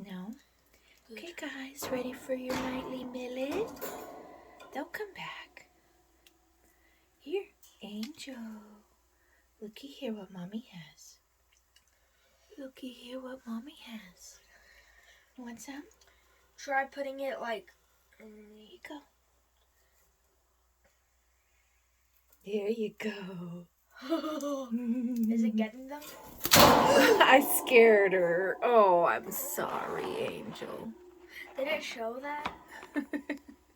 No? Good. Okay, guys, ready for your nightly millet? They'll come back. Here, Angel. Looky here what Mommy has. Looky here what Mommy has. You want some? Try putting it like... There you go. There you go. Is it getting them? I scared her. Oh, I'm sorry, Angel. Did it show that?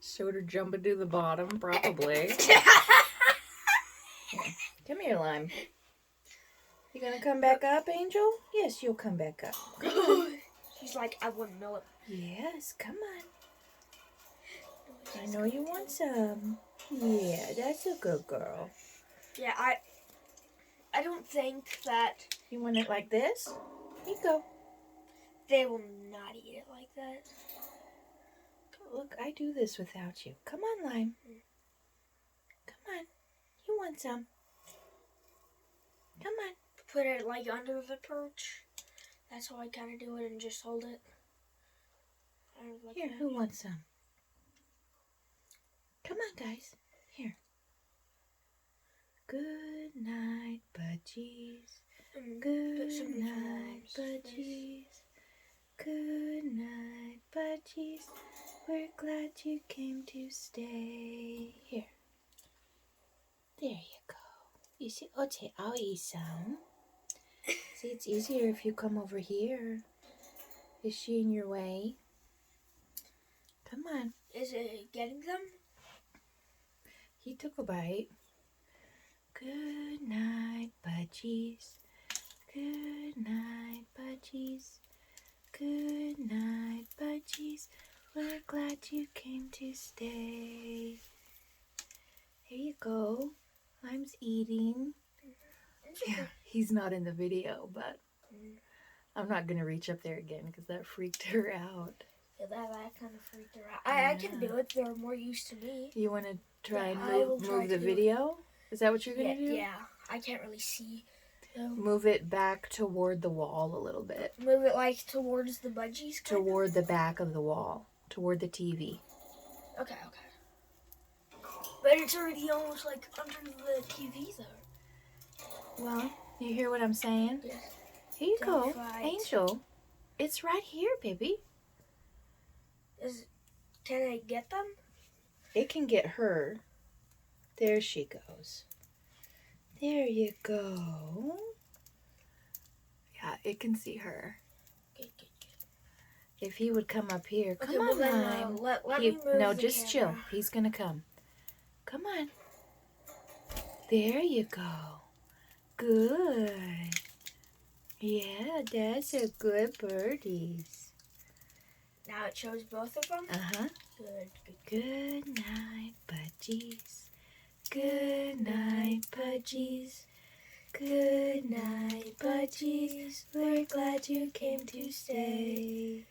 Showed her jumping to the bottom, probably. Come here, Lime. You gonna come back up, Angel? Yes, you'll come back up. She's like, I wouldn't know it. Yes, come on. I know you want some. Yeah, that's a good girl. Yeah, I don't think that You want it like this? Here you go. they will not eat it like that. Look, I do this without you. Come on, Lime. Come on. You want some? Come on. Put it like under the perch. That's how I kind of do it and just hold it. Like Here, that. who wants some? Come on, guys. Here. Good night, budgies. Good night, budgies. Good night, budgies. We're glad you came to stay. Here. There you go. You see, okay, I'll eat some. See, it's easier if you come over here. Is she in your way? Come on. Is it getting them? He took a bite. Good night, budgies. Good night, budgies. Good night, budgies. We're glad you came to stay. Here you go. Lime's eating. Yeah, he's not in the video, but I'm not going to reach up there again because that freaked her out. Yeah, that kind of freaked her out. I can do it. They're more used to me. You want to try and I will try move the to. video? Is that what you're going to do? Yeah, I can't really see. Move it back toward the wall a little bit. Move it like towards the budgies? Toward the back of the wall. Toward the TV. Okay. But it's already almost like under the TV though. Well, you hear what I'm saying? Yes. Here you Don't go, fight. Angel. It's right here, baby. Can I get them? It can get her. There she goes. There you go. Yeah, it can see her. Good. If he would come up here. Come Okay, well on, then, Lime. let me move No, the just camera. chill. He's going to come. Come on. There you go. Good. Yeah, that's a good birdies. Now it shows both of them? Uh-huh. Good. Good night, budgies. Good night, budgies. Good night, budgies. We're glad you came to stay.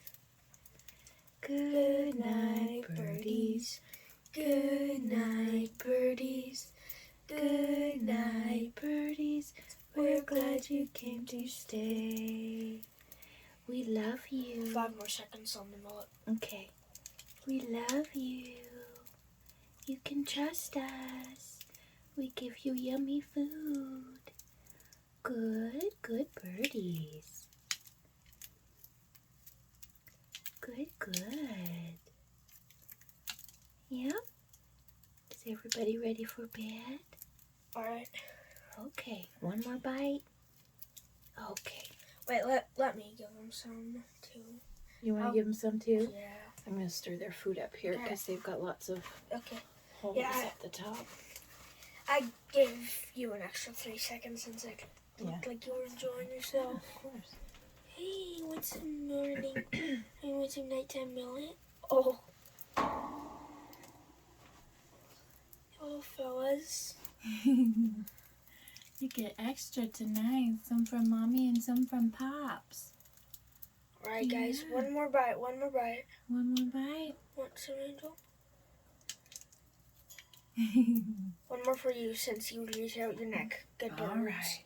Good night, birdies. Good night, birdies. Good night, birdies. We're glad you came to stay. We love you. 5 more seconds on the mullet. Okay. We love you. You can trust us. We give you yummy food. Good birdies. Good. Yeah? Is everybody ready for bed? Alright. Okay. One more bite? Okay. Wait, let me give them some too. You want to give them some too? Yeah. I'm going to stir their food up here because they've got lots of Okay. holes Yeah. at the top. I gave you an extra 3 seconds since it looked like you were enjoying yourself. Of course. Hey, you want some morning? You want some nighttime millet? Oh. Hello, fellas. You get extra tonight. Some from Mommy and some from Pops. Alright, guys. Yeah. One more bite. One more bite. Want some, Angel? One more for you since you reach out your neck. Good All birds. right.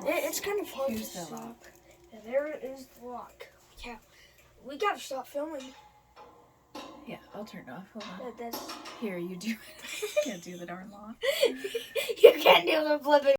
It's kind of hard to Here's the stop. lock. Yeah. there is the lock. Yeah, we gotta stop filming. Yeah, I'll turn it off. Hold on. That's Here, you do it. Can't do the darn lock. you can't do the flipping.